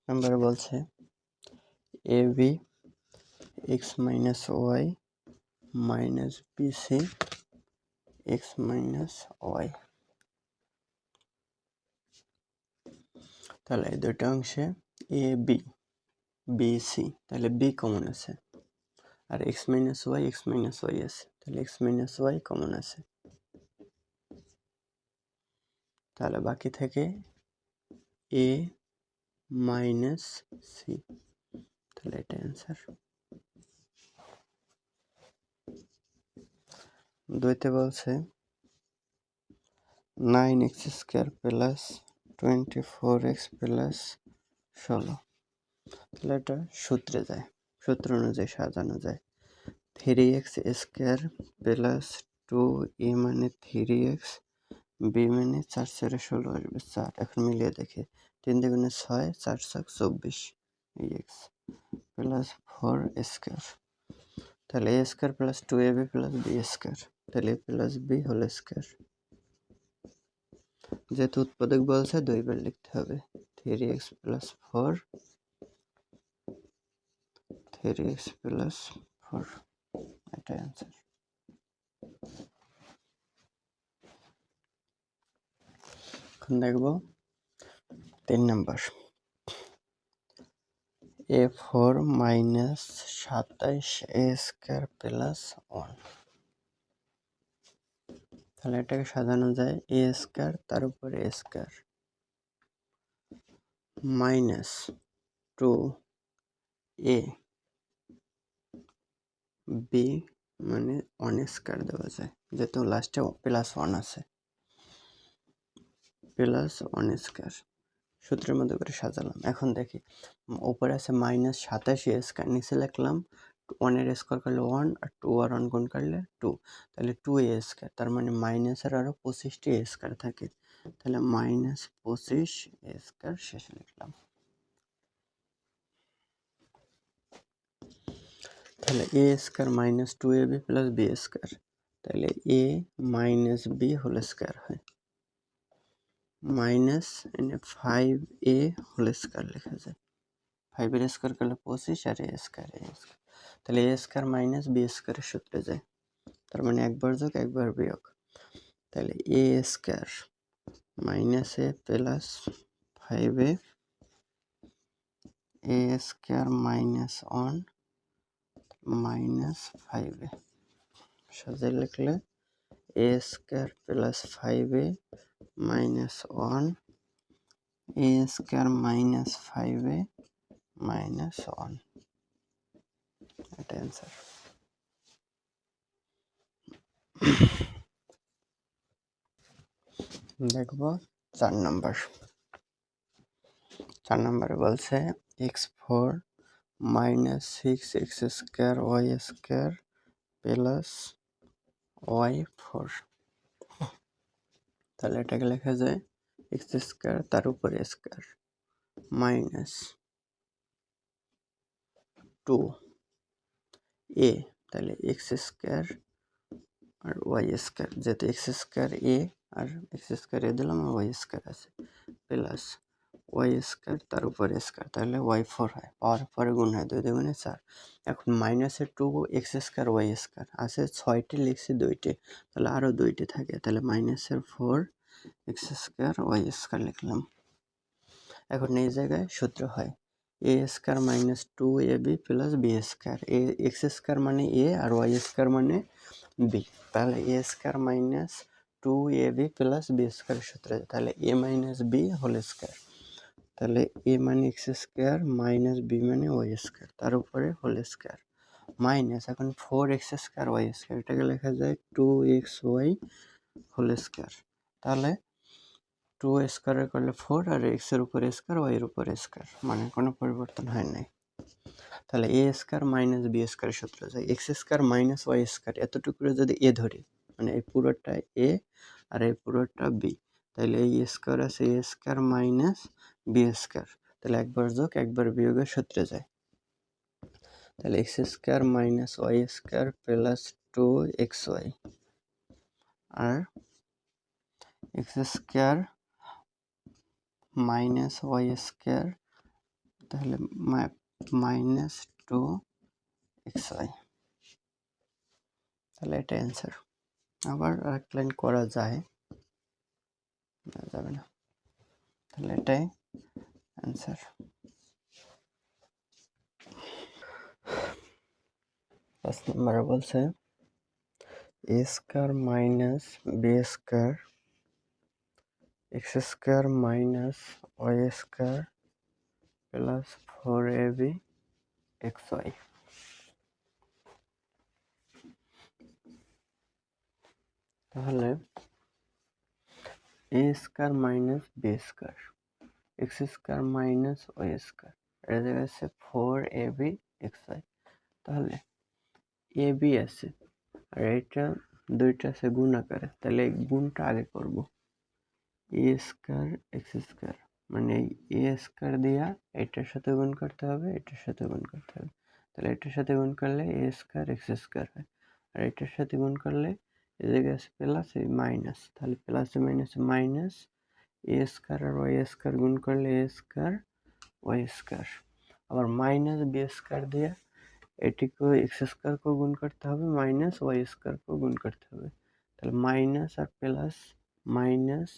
Number বলছে a b x minus y minus b c x minus y. তাহলে এই দুটো অংশে এ বি বি সি, তাহলে বি কমন আছে, আর এক্স মাইনাস ওয়াই আছে, তাহলে এক্স মাইনাস ওয়াই কমন আছে। তাহলে বাকি থেকে এ মাইনাস সি, তাহলে এটা অ্যান্সার। দুইতে বলছে 9x² প্লাস 24x প্লাস 16, তাহলে এটা সূত্রে যায়, সূত্র অনুযায়ী সাজানো যায়। 3x² প্লাস 2a মানে 3x, বি মানে 4 4 16 আসবে 4। এখন মিলিয়ে দেখে 3 দুগুণে 6, 4 7 24 এই x প্লাস 4² তাহলে a² plus 2ab plus b², তাহলে a plus b whole square. যেহেতু উৎপাদক বলছে দুইবার লিখতে হবে, 3x প্লাস 4 3x প্লাস 4, এটা অ্যান্সার। এখন দেখব 3 number, a4 minus 27a² plus 1, তাহলে এটাকে সাজানো যায় a² তার উপরে a² মাইনাস 2a b মানে 1² দেওয়া যায়, যেহেতু লাস্টে প্লাস 1 আছে, প্লাস 1² সূত্রের মধ্যে করে সাজালাম। এখন দেখি উপরে আছে মাইনাস 87a², নিচে লিখলাম 1 এর স্কোয়ার করলে 1 আর 2 আর 1 গুণ করলে 2, তাহলে 2a², তার মানে মাইনাসের আরও 25টি a² থাকে, তাহলে মাইনাস 25a² শেষে লিখলাম। তাহলে a² minus 2ab plus b², তাহলে a minus b whole square হয়, মাইনাস 5a হোল স্কয়ার লেখা যায়, 5 এর স্কয়ার করলে 25 আর a², তাহলে a² মাইনাস b² এর সূত্রে যায়, তার মানে একবার যোগ একবার বিয়োগ, তাহলে a² minus a plus 5a, a² minus 1 minus 5a, সাজিয়ে লিখলে a² plus 5a minus 1, a² minus 5a minus 1, এটা অ্যান্সার। দেখব 4 নাম্বার, 4 নাম্বারে বলছে x4 minus 6x² y² plus y4, তাহলে এটাকে লেখা যায় x² তার উপরে স্কয়ার মাইনাস 2a, তাহলে x² আর y², যেহেতু x² a R x² a দিলাম আর y² আছে, প্লাস y² তার উপরে স্কয়ার, তাহলে y4 হয়, পাওয়ার পরে গুণ হয়, 2 দুগুণে 4। এখন মাইনাসের 2x² y² আছে 6টি, লিখছি 2টি, তাহলে আরও 2টি থাকে, তাহলে মাইনাসের 4x² y² লিখলাম। এখন এই জায়গায় সূত্র হয় a² minus 2ab plus b², x² মানে a আর y² মানে b, তাহলে a² minus 2ab plus b² সূত্র, তাহলে a minus b whole square, তাহলে a মানে x² মাইনাস b মানে y², তার উপরে হোল স্কয়ার মাইনাস, এখন 4x² y², এটাকে লেখা যায় 2xy হোল স্কয়ার, তাহলে 2 স্কয়ার করলে 4 আর x এর উপরে স্কয়ার y এর উপরে স্কয়ার, মানে কোনো পরিবর্তন হয় নাই। তাহলে a² মাইনাস b² সূত্র যায় x² মাইনাস y², এতটুকু যদি a ধরি, মানে এই পুরোটা a আর এই পুরোটা b, তাহলে এই স্কয়ার আছে a² মাইনাস b², তাহলে একবার যোগ একবার বিয়োগের সূত্রে যায়, তাহলে x² minus y² plus 2xy আর x² মাইনাস y² তাহলে -2xy, তাহলে এটা অ্যান্সার। আবার আরেক লাইন করা যায়, যাবে না, তাহলে এটাই অ্যান্সার। 5 নম্বরে বলছে a square minus B square x square minus Y square plus 4ab xy। তাহলে a square minus B square x square minus Y square, এর জায়গায় আছে 4ab xy। তাহলে ab আছে আর এটা দুইটা আছে গুণ আকারে, তাহলে এই গুণটা আগে করব। এ স্কয়ার এক্স স্কয়ার মানে এ স্কয়ার দিয়া এটার সাথে গুণ করতে হবে, এটার সাথে গুণ করতে হবে। তাহলে এটার সাথে গুণ করলে এ স্কয়ার এক্স স্কয়ার হয়, আর এটার সাথে গুণ করলে এই জায়গায় আছে প্লাস, এই মাইনাস, তাহলে plus minus minus a square R Y square গুণ করলে এ স্কয়ার ওয়াই স্কয়ার। আবার মাইনাস বি স্কয়ার দিয়ে এটিকে এক্স স্কয়ারকেও গুণ করতে হবে, মাইনাস ওয়াই স্কয়ারকেও গুণ করতে হবে। তাহলে মাইনাস আর plus minus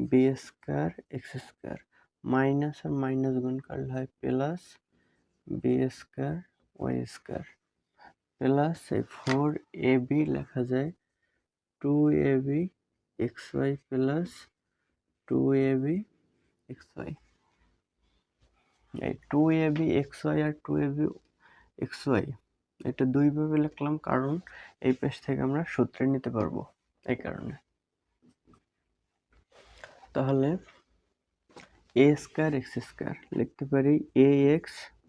B square x square, minus আর মাইনাস গুণ করলে হয় plus b square Y square, plus এই 4ab লেখা যায় 2ab xy plus 2ab xy। এই 2ab xy আর 2ab xy এটা দুইভাবে লিখলাম, কারণ এই পেজ থেকে আমরা সূত্রে নিতে পারবো এই কারণে। তাহলে a স্কয়ার এক্স স্কয়ার লিখতে পারি ax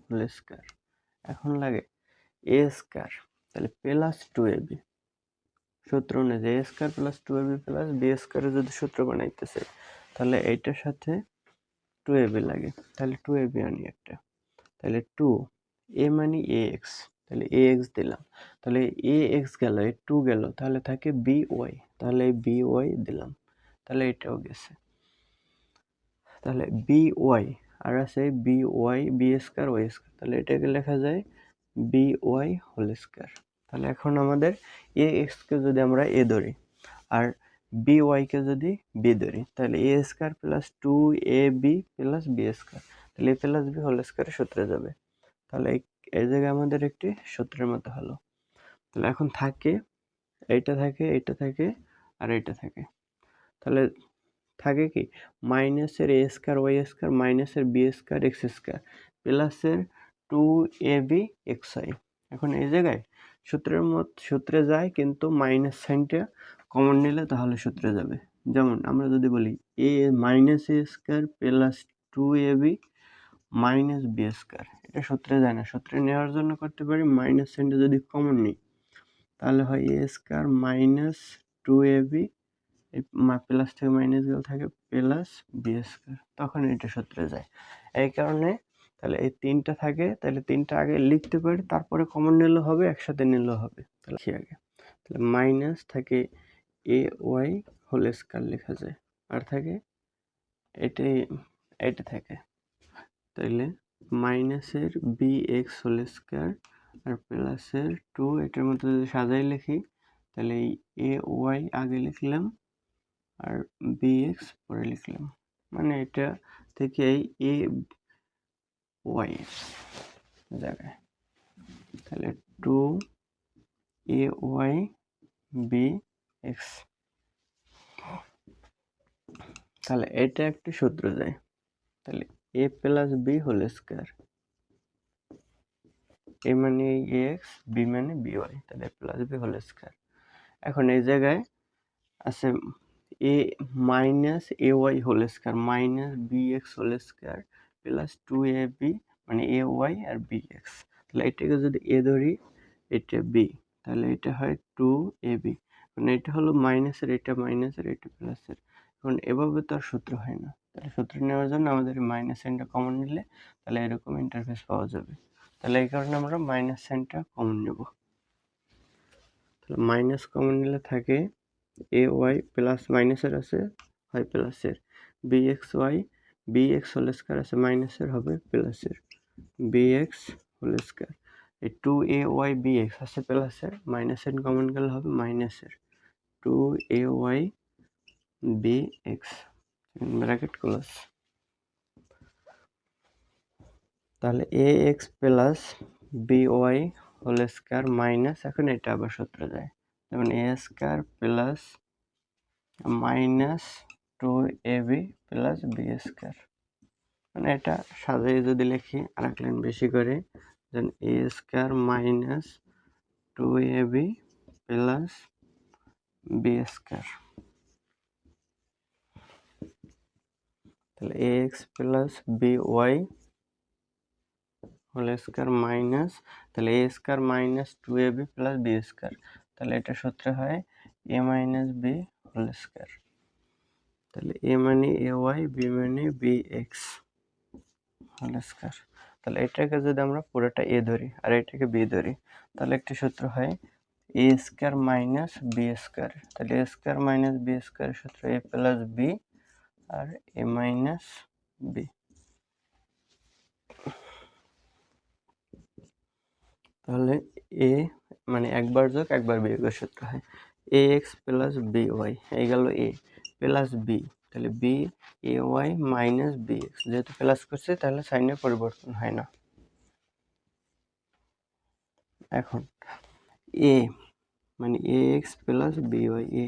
হোল স্কয়ার। এখন লাগে a স্কয়ার, তাহলে প্লাস 2ab, সূত্র অনুযায়ী a square plus 2ab plus b স্কয়ারের যদি সূত্র বানাইতেছে তাহলে এইটার সাথে 2ab লাগে, তাহলে 2ab আনি একটা, তাহলে 2 a মানে ax, তাহলে ax দিলাম, তাহলে ax গেল, এই 2 গেল, তাহলে থাকে by, তাহলে এই by দিলাম, তাহলে এটাও গেছে। তাহলে by আর আছে by B square Y square, তাহলে এটাকে লেখা যায় by হোল স্কয়ার। তাহলে এখন আমাদের ax কে যদি আমরা a ধরি আর by কে যদি b ধরি, তাহলে a square plus 2ab plus b square, তাহলে a প্লাস b হোল স্কয়ারের সূত্রে যাবে। তাহলে এই জায়গায় আমাদের একটি সূত্রের মতো হলো। তাহলে এখন থাকে এইটা থাকে, এটা থাকে আর এটা থাকে, তাহলে থাকে কি মাইনাসের এ স্কয়ার ওয়াই স্কয়ার মাইনাসের বি স্কয়ার এক্স স্কয়ার প্লাসের 2ab xy। এখন এই জায়গায় সূত্রে যায়, কিন্তু মাইনাস সাইনটা কমন নিলে তাহলে সূত্রে যাবে। যেমন আমরা যদি বলি a minus a square plus 2ab minus B square, এটা সূত্রে যায় না, সূত্রে নেওয়ার জন্য করতে পারি মাইনাস সাইনটা যদি কমন নিই তাহলে হয় এ স্কয়ার মাইনাস 2ab, প্লাস থেকে মাইনাস গেলে থাকে প্লাস বি স্কয়ার, তখন এটা সূত্রে যায়। এই কারণে তাহলে এই তিনটা থাকে, তাহলে তিনটা আগে লিখতে পারি, তারপরে কমন নিলেও হবে, একসাথে নিলেও হবে। তাহলে আগে তাহলে মাইনাস থাকে এ ওয়াই হোল স্কয়ার লেখা যায়, আর থাকে এটা থাকে, তাহলে মাইনাসের বি এক্স হোল স্কয়ার আর প্লাসের 2, এটার মধ্যে যদি সাজাই লিখি তাহলে এই এ ওয়াই আগে লিখলাম আর bx পরে লিখলাম, মানে এটা থেকে এই a y জায়গায়, তাহলে 2ay bx, তাহলে এটা একটা সূত্র যায়। তাহলে a plus b whole square, a মানে ax, b মানে by, তাহলে প্লাস b হোল স্কয়ার। এখন এই জায়গায় আছে a minus A Y whole square minus B X whole square plus 2ab মানে এ ওয়াই আর বি এক্স, তাহলে এটাকে যদি এ ধরি এটা বি, তাহলে এটা হয় 2ab, মানে এটা হলো মাইনাসের, এটা মাইনাসের, এটা প্লাসের। এখন এভাবে তো আর সূত্র হয় না, তাহলে সূত্র নেওয়ার জন্য আমাদের মাইনাস সাইনটা কমন নিলে তাহলে এরকম ইন্টারফেস পাওয়া যাবে। তাহলে এই কারণে আমরা মাইনাস সাইনটা কমন নেব। তাহলে মাইনাস কমন নিলে থাকে এ ওয়াই প্লাস মাইনাসের আছে হয় প্লাসের, B X Y B X whole square আছে মাইনাসের হবে প্লাসের, বি এক্স হোল স্কোয়ার। এই 2ay bx আছে প্লাসের, মাইনাসের কমন গেলে হবে মাইনাসের 2ay bx ব্র্যাকেট ক্লোজ। তাহলে ax plus by whole square minus, এখন এটা আবার সূত্র যায়, যেমন a square plus minus 2ab plus B square. মানে এটা সাজিয়ে যদি লিখি আর এক লাইন বেশি করে, then a square minus 2ab plus B square. তাহলে ax plus by whole square minus, তাহলে a square minus 2ab plus B square. তাহলে এটা সূত্র হয় a minus B whole square. তাহলে a মানে ay, b মানে bx হোল স্কোয়ার। তাহলে এটাকে যদি আমরা পুরোটা a ধরি আর এটাকে b ধরি, তাহলে একটা সূত্র হয় a square minus B square. তাহলে a square minus B square সূত্র a প্লাস বি আর a মাইনাস বি। তাহলে a মানে একবার যোগ একবার বিয়োগের সূত্র হয় ax প্লাস by, এই গেল a প্লাস b, তাহলে b ay মাইনাস bx, যেহেতু প্লাস করছে তাহলে সাইনের পরিবর্তন হয় না। এখন a মানে ax plus by, a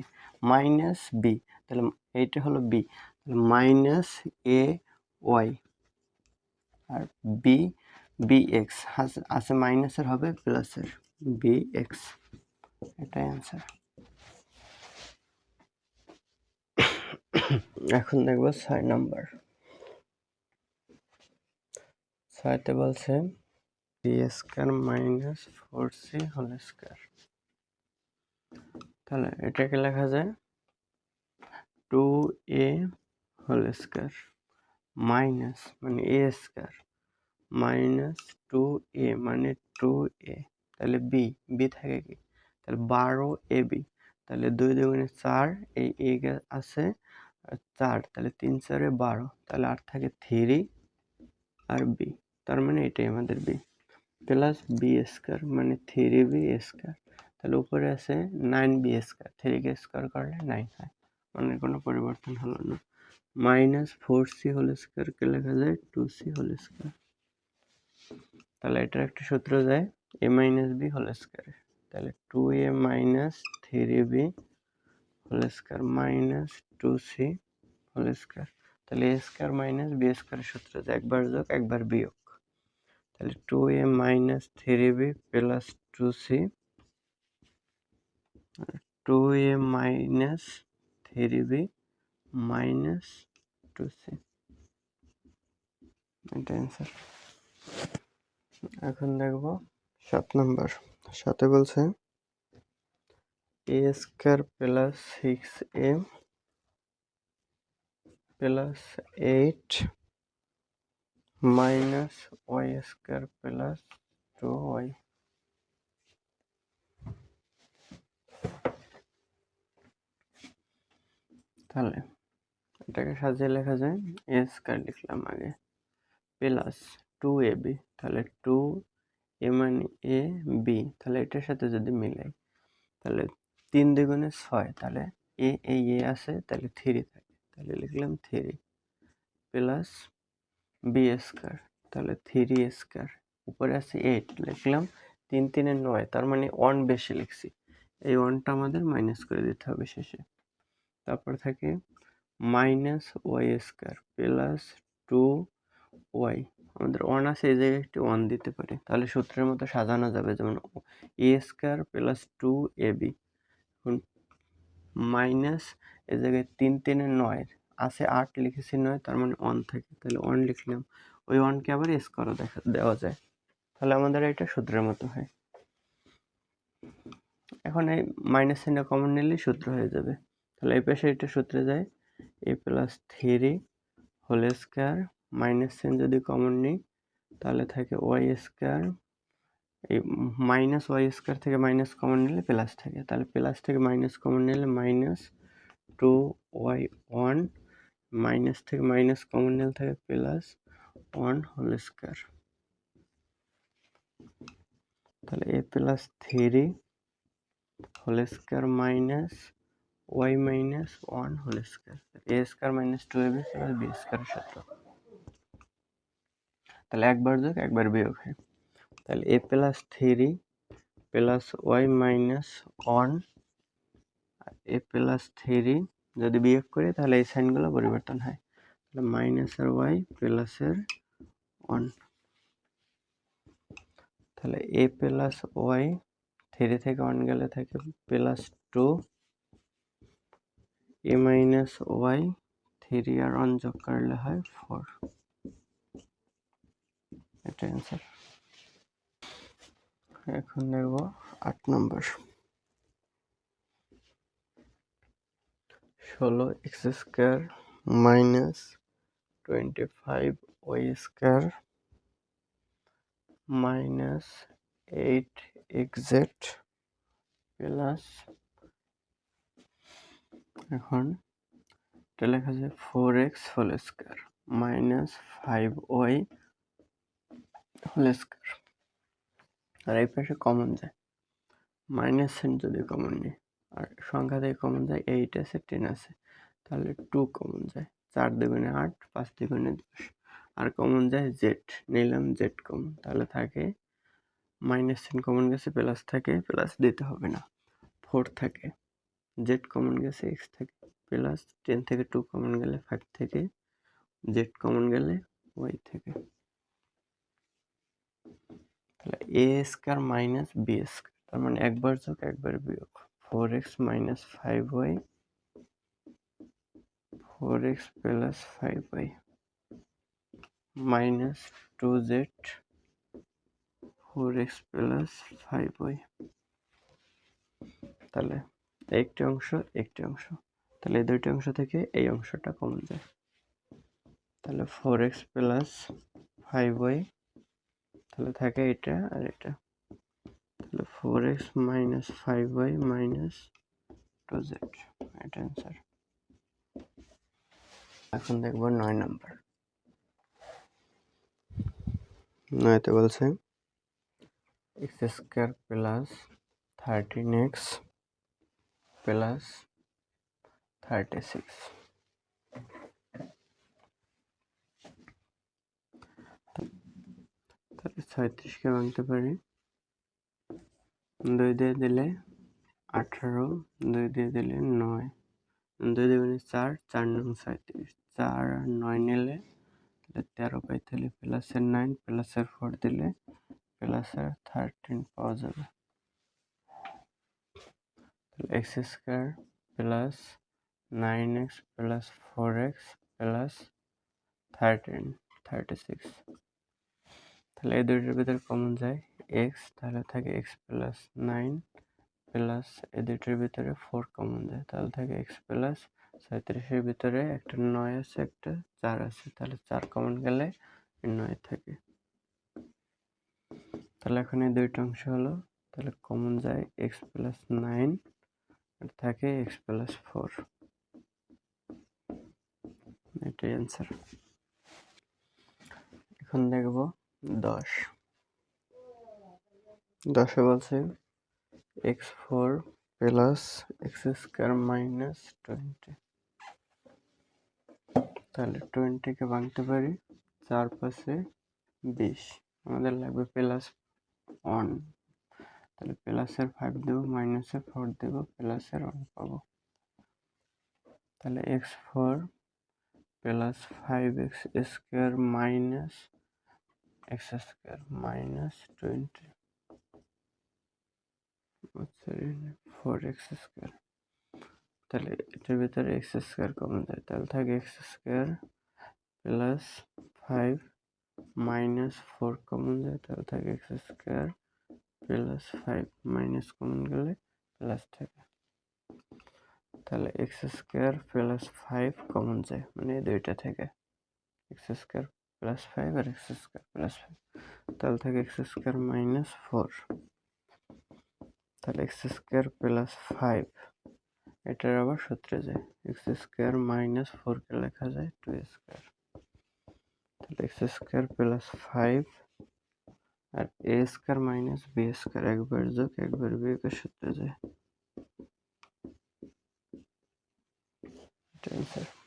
minus b, তাহলে এইটা হলো b, তাহলে মাইনাস a y আর b bx আছে মাইনাসের হবে প্লাসের bx, এটাই অ্যান্সার। এখন দেখবো 6 নাম্বার। 6তে বলছে B square minus 4c whole square. তাহলে এটাকে লেখা যায় 2a হোল স্কোয়ার মাইনাস মানে a স্কোয়ার মাইনাস 2a মানে 2a, তাহলে b থাকে কি, তাহলে 12ab, তাহলে 2 দুগুণে 4, এই a আছে 4, তাহলে 3 4 12, তাহলে আর থাকে 3 আর b, তার মানে এটাই আমাদের b প্লাস বি স্কোয়ার মানে 3b স্কোয়ার। তাহলে উপরে আছে 9b স্কোয়ার, 3 কে স্কোয়ার করলে 9 হয়, মানে কোনো পরিবর্তন হলো না। মাইনাস 4c হোল স্কোয়ারকে লেখা যায় 2c হোল স্কোয়ার। তাহলে এটার একটা সূত্র যায় a minus B whole square, তাহলে 2a minus 3b whole square minus 2c whole square. তাহলে a square minus B square সূত্র যায় একবার যোগ একবার বিয়োগ, তাহলে 2a minus 3b plus 2c, 2a minus 3b minus 2c, এটা অ্যান্সার। এখন দেখবো 7 নাম্বার। 7-এ বলছে a square plus 6a plus 8 minus y square plus 2y। তাহলে এটাকে সাজিয়ে লেখা যায় a স্কোয়ার লিখলাম আগে প্লাস 2ab, তাহলে 2a মানে a b, তাহলে এটার সাথে যদি মিলাই তাহলে 3 দুগুণে 6, তাহলে এই a আছে তাহলে 3 থাকে, তাহলে লিখলাম 3 প্লাস বি স্কোয়ার, তাহলে 3 স্কোয়ার, উপরে আছে 8 লিখলাম, 3 3 9, তার মানে 1 বেশি লিখছি, এই 1টা আমাদের মাইনাস করে দিতে হবে শেষে। তারপর থাকে minus Y square plus 2y, আমাদের 1 আছে এই জায়গায় একটি 1 দিতে পারে, তাহলে সূত্রের মতো সাজানো যাবে, যেমন a স্কোয়ার প্লাস 2ab, এখন মাইনাস এই জায়গায় 3 3 9 আছে 8 লিখেছি 9, তার মানে 1 থাকে, তাহলে 1 লিখলাম, ওই 1কে আবার স্কোয়ারও দেওয়া যায়, তাহলে আমাদের এটা সূত্রের মতো হয়। এখন এই মাইনাস চিহ্ন কমন নিলে সূত্র হয়ে যাবে, তাহলে এই পাশে এটা সূত্রে যায় a plus 3 whole square, minus চিহ্ন যদি কমন নিই তাহলে থাকে ওয়াই স্কোয়ার, এই মাইনাস ওয়াই স্কোয়ার থেকে মাইনাস কমন নিলে প্লাস থাকে, তাহলে প্লাস থেকে মাইনাস কমন নিলে মাইনাস 2y1, মাইনাস থেকে মাইনাস কমন নিলে থাকে প্লাস 1 হোল স্কোয়ার। তাহলে a plus 3 whole square minus y minus 1 whole square, a square minus 2ab plus b স্কোয়ারের সূত্র। তাহলে একবার যোগ একবার বিয়োগ হয়। তাহলে a plus 3 plus y minus 1 a plus 3 যদি বিয়োগ করি তাহলে এই সাইনগুলো পরিবর্তন হয়। তাহলে মাইনাসের y প্লাসের 1, তাহলে a প্লাস y 3 থেকে 1 গেলে থাকে প্লাস 2 a মাইনাস y 3 আর 1 যোগ করলে হয় 4। এটা অ্যান্সার। এখন দেখব 8 নম্বর। 16x square minus 25y square minus 8xz plus, এখন এটা লেখা যায় 4x whole square minus 5y whole square. আর এই পাশে কমন যায়, মাইনাস সাইন যদি কমন নিই আর সংখ্যা থেকে কমন যায় 8 আছে 10 আছে, তাহলে 2 কমন যায়, 4 দুগুণে 8 5 দুগুণে 10, আর কমন যায় জেড, নিলাম জেড কমন, তাহলে থাকে মাইনাস সাইন কমন গেছে প্লাস থাকে, প্লাস দিতে হবে না, 4 থাকে, জেড কমন গেছে এক্স থেকে প্লাস 10 থেকে 2 কমন গেলে 5 থেকে, জেড কমন গেলে ওয়াই থেকে। তাহলে এ স্কোয়ার মাইনাস বি স্কোয়ার, তার মানে একবার যোগ একবার বিয়োগ, 4x minus 5y 4x plus 5y minus 2z 4x plus 5y। তাহলে একটি অংশ একটি অংশ, তাহলে এই দুইটি অংশ থেকে এই অংশটা কমন যায়, তাহলে 4x প্লাস 5y, তাহলে থাকে এটা আর এটা, তাহলে 4x minus 5y minus 2z, এটা অ্যান্সার। এখন দেখব 9 নাম্বার। 9তে বলছে x square plus 13x plus 36, তাহলে 36কে ভাঙতে পারি, 2 দিয়ে দিলে 18, 2 দিয়ে দিলে 9, 2 দুগুণে 4, 4 নং 37, 4 আর 9 নিলে 13 পাই, তাহলে প্লাসের 9 প্লাসের 4 দিলে প্লাসের 13 পাওয়া যাবে। তাহলে x square plus 9x plus 4x plus 36, তাহলে এই দুইটার ভিতরে কমন যায় এক্স, তাহলে থাকে এক্স প্লাস 9 প্লাস এই দুইটার ভিতরে 4 কমন যায়, তাহলে থাকে এক্স প্লাস 37-এর ভিতরে একটা 9 আছে একটা 4 আছে, তাহলে 4 কমন গেলে 9 থাকে। তাহলে এখন এই দুইটা অংশ হলো, তাহলে কমন যায় এক্স প্লাস 9 আর থাকে এক্স প্লাস 4, এটাই অ্যান্সার। এখন দেখব 10 বলছে x4 plus x square minus 20, তাহলে 20কে ভাঙতে পারি, 4 পাশে 20, আমাদের লাগবে প্লাস 1, তাহলে প্লাসের 5 দেবো মাইনাসের 4 দেবো প্লাসের 1 পাবো, তাহলে x4 plus 5x square minus x square minus 20 4x square, তাহলে এটার ভিতরে এক্স স্কোয়ার কমন যায়, তাহলে থাকে x square plus 5 minus 4 common যায়, তাহলে থাকে x square plus 5 minus common গেলে প্লাস থাকে, তাহলে এক্স স্কোয়ার প্লাস 5 কমন যায় মানে এই দুইটা থেকে এক্স স্কোয়ার প্লাস 5 আর এক্স স্কোয়ার প্লাস 5, তাহলে থাকে এক্স স্কোয়ার মাইনাস 4, তাহলে এক্স স্কোয়ার প্লাস 5 এটার আবার সূত্রে যায়, এক্স স্কোয়ার মাইনাস 4কে লেখা যায় 2 স্কোয়ার, তাহলে এক্স স্কোয়ার প্লাস 5 আর এ স্কয়ার মাইনাস বি স্কয়ার একবার যোগ একবার বিয়োগের সূত্রে যায়। এটা অ্যান্সার।